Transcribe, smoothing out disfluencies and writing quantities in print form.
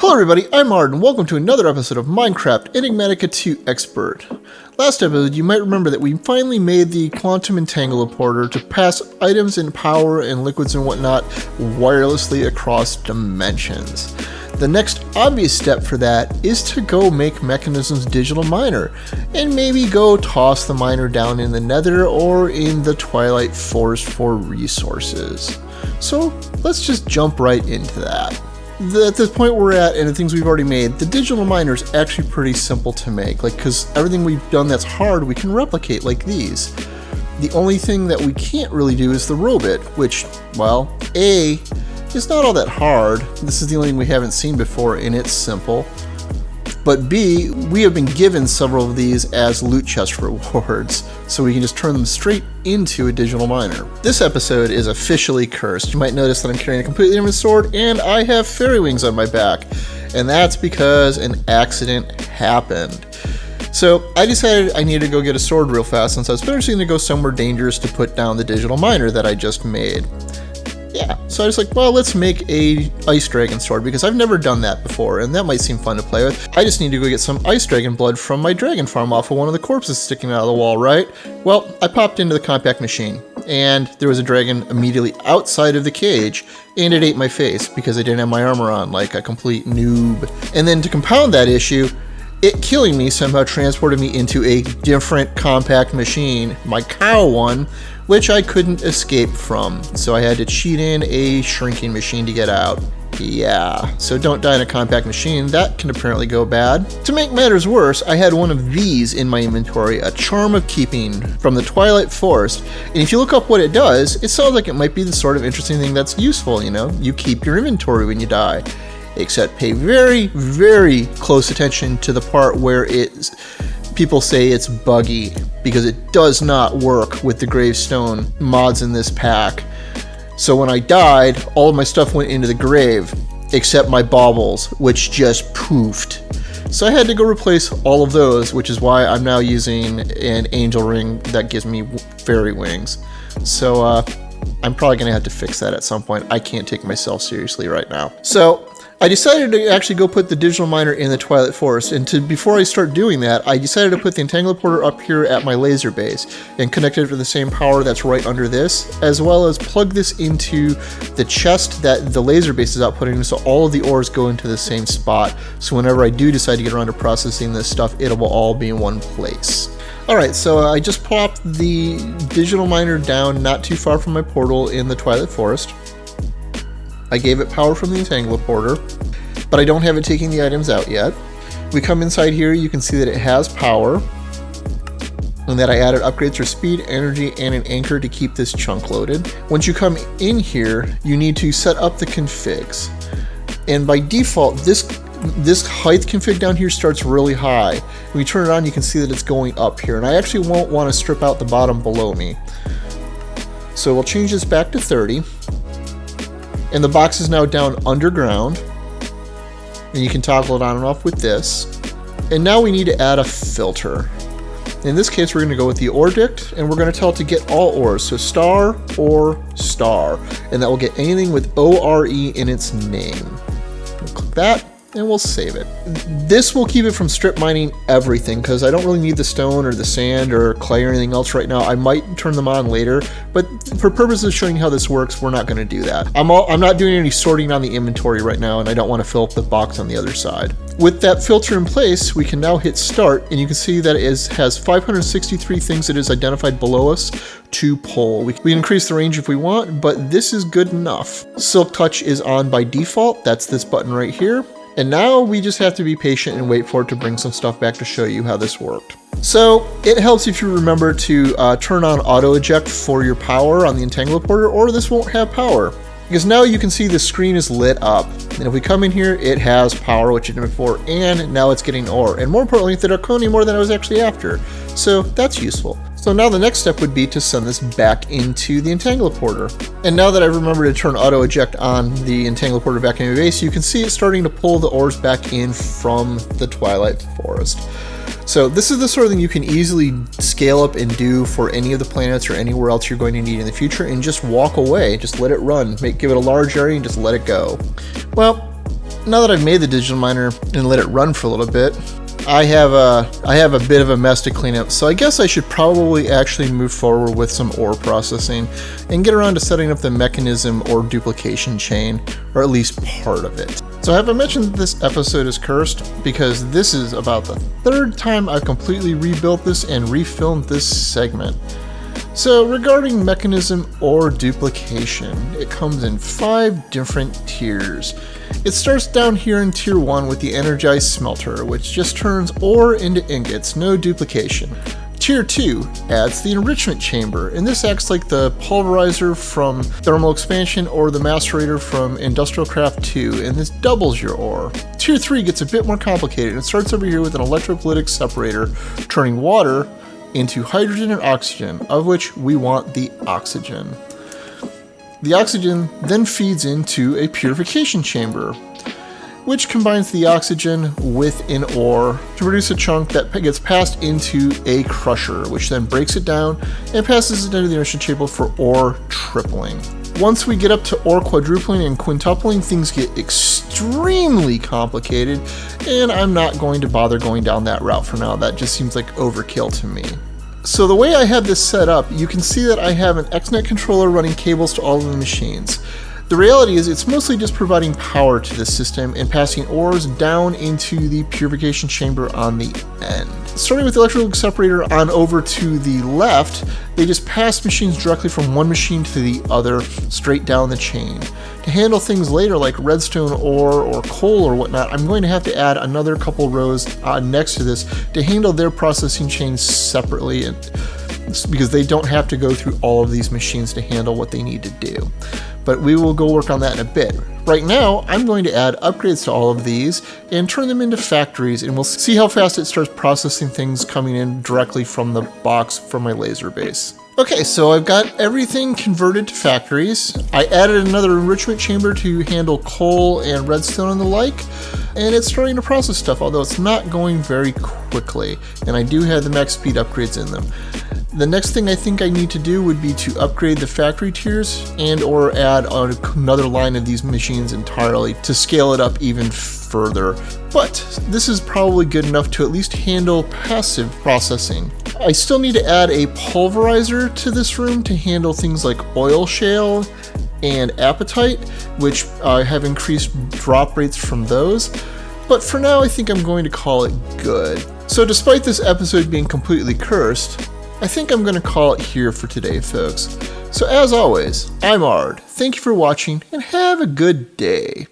Hello everybody, I'm Arden. Welcome to another episode of Minecraft Enigmatica 2 Expert. Last episode, you might remember that we finally made the quantum Entangleoporter to pass items and power and liquids and whatnot wirelessly across dimensions. The next obvious step for that is to go make Mekanism's digital miner, and maybe go toss the miner down in the Nether or in the Twilight Forest for resources. So let's just jump right into that. At this point we're at, and the things we've already made, the digital miner is actually pretty simple to make, because everything we've done that's hard we can replicate like these. The only thing that we can't really do is the robot, which, well, A, is not all that hard. This is the only thing we haven't seen before, and it's simple. But B, we have been given several of these as loot chest rewards, so we can just turn them straight into a digital miner. This episode is officially cursed. You might notice that I'm carrying a completely different sword, and I have fairy wings on my back. And that's because an accident happened. So I decided I needed to go get a sword real fast, since I was finishing to go somewhere dangerous to put down the digital miner that I just made. Yeah, so I was like, well, let's make a ice dragon sword, because I've never done that before, and that might seem fun to play with. I just need to go get some ice dragon blood from my dragon farm off of one of the corpses sticking out of the wall, right? Well, I popped into the compact machine, and there was a dragon immediately outside of the cage, and it ate my face because I didn't have my armor on like a complete noob. And then to compound that issue, it killing me somehow transported me into a different compact machine, my cow one, which I couldn't escape from, so I had to cheat in a shrinking machine to get out. Yeah, so don't die in a compact machine, that can apparently go bad. To make matters worse, I had one of these in my inventory, a Charm of Keeping from the Twilight Forest, and if you look up what it does, it sounds like it might be the sort of interesting thing that's useful, you know? You keep your inventory when you die. Except pay very, very close attention to the part where people say it's buggy, because it does not work with the gravestone mods in this pack. So when I died, all of my stuff went into the grave, except my baubles, which just poofed. So I had to go replace all of those, which is why I'm now using an angel ring that gives me fairy wings. So I'm probably going to have to fix that at some point. I can't take myself seriously right now. So I decided to actually go put the digital miner in the Twilight Forest, and before I start doing that, I decided to put the Entangleoporter up here at my laser base and connect it to the same power that's right under this, as well as plug this into the chest that the laser base is outputting, so all of the ores go into the same spot, so whenever I do decide to get around to processing this stuff, it will all be in one place. Alright, so I just popped the digital miner down not too far from my portal in the Twilight Forest. I gave it power from the Entangleoporter, but I don't have it taking the items out yet. We come inside here, you can see that it has power, and that I added upgrades for speed, energy, and an anchor to keep this chunk loaded. Once you come in here, you need to set up the configs. And by default, this height config down here starts really high. When you turn it on, you can see that it's going up here, and I actually won't want to strip out the bottom below me. So we'll change this back to 30. And the box is now down underground, and you can toggle it on and off with this. And now we need to add a filter. In this case, we're going to go with the ore dict, and we're going to tell it to get all ores, so star or star, and that will get anything with ORE in its name. We'll click that, and we'll save it. This will keep it from strip mining everything, because I don't really need the stone or the sand or clay or anything else right now. I might turn them on later, but for purposes of showing how this works, we're not going to do that. I'm not doing any sorting on the inventory right now, and I don't want to fill up the box on the other side. With that filter in place, we can now hit start, and you can see that it has 563 things that is identified below us to pull. We can increase the range if we want, but this is good enough. Silk Touch is on by default. That's this button right here. And now we just have to be patient and wait for it to bring some stuff back to show you how this worked. So it helps if you remember to turn on auto eject for your power on the Entangleoporter, or this won't have power. Because now you can see the screen is lit up. And if we come in here, it has power, which it didn't before, and now it's getting ore. And more importantly, the draconium ore than I was actually after. So that's useful. So now the next step would be to send this back into the Entangleoporter. And now that I've remembered to turn auto eject on the Entangleoporter back into base, you can see it starting to pull the ores back in from the Twilight Forest. So this is the sort of thing you can easily scale up and do for any of the planets or anywhere else you're going to need in the future, and just walk away, just let it run, give it a large area and just let it go. Well, Now that I've made the digital miner and let it run for a little bit, I have a bit of a mess to clean up, so I guess I should probably actually move forward with some ore processing and get around to setting up the Mekanism Ore Duplication chain, or at least part of it. So have I mentioned that this episode is cursed? Because this is about the third time I've completely rebuilt this and refilmed this segment. So regarding Mekanism Ore Duplication, it comes in 5 different tiers. It starts down here in tier 1 with the energized smelter, which just turns ore into ingots, no duplication. Tier 2 adds the enrichment chamber, and this acts like the pulverizer from thermal expansion or the macerator from Industrial Craft 2, and this doubles your ore. Tier 3 gets a bit more complicated, and it starts over here with an electrolytic separator, turning water into hydrogen and oxygen, of which we want the oxygen. The oxygen then feeds into a purification chamber, which combines the oxygen with an ore to produce a chunk that gets passed into a crusher, which then breaks it down and passes it into the enrichment chamber for ore tripling. Once we get up to ore quadrupling and quintupling, things get extremely complicated, and I'm not going to bother going down that route for now. That just seems like overkill to me. So the way I have this set up, you can see that I have an XNet controller running cables to all of the machines. The reality is it's mostly just providing power to the system and passing ores down into the purification chamber on the end. Starting with the electrolytic separator on over to the left, they just pass machines directly from one machine to the other, straight down the chain. To handle things later like redstone ore or coal or whatnot, I'm going to have to add another couple rows next to this to handle their processing chains separately, because they don't have to go through all of these machines to handle what they need to do. But we will go work on that in a bit. Right now, I'm going to add upgrades to all of these and turn them into factories, and we'll see how fast it starts processing things coming in directly from the box from my laser base. Okay, so I've got everything converted to factories. I added another enrichment chamber to handle coal and redstone and the like, and it's starting to process stuff, although it's not going very quickly, and I do have the max speed upgrades in them. The next thing I think I need to do would be to upgrade the factory tiers and or add another line of these machines entirely to scale it up even further. But this is probably good enough to at least handle passive processing. I still need to add a pulverizer to this room to handle things like oil shale and apatite, which have increased drop rates from those. But for now, I think I'm going to call it good. So despite this episode being completely cursed, I think I'm going to call it here for today, folks. So as always, I'm Ard. Thank you for watching, and have a good day.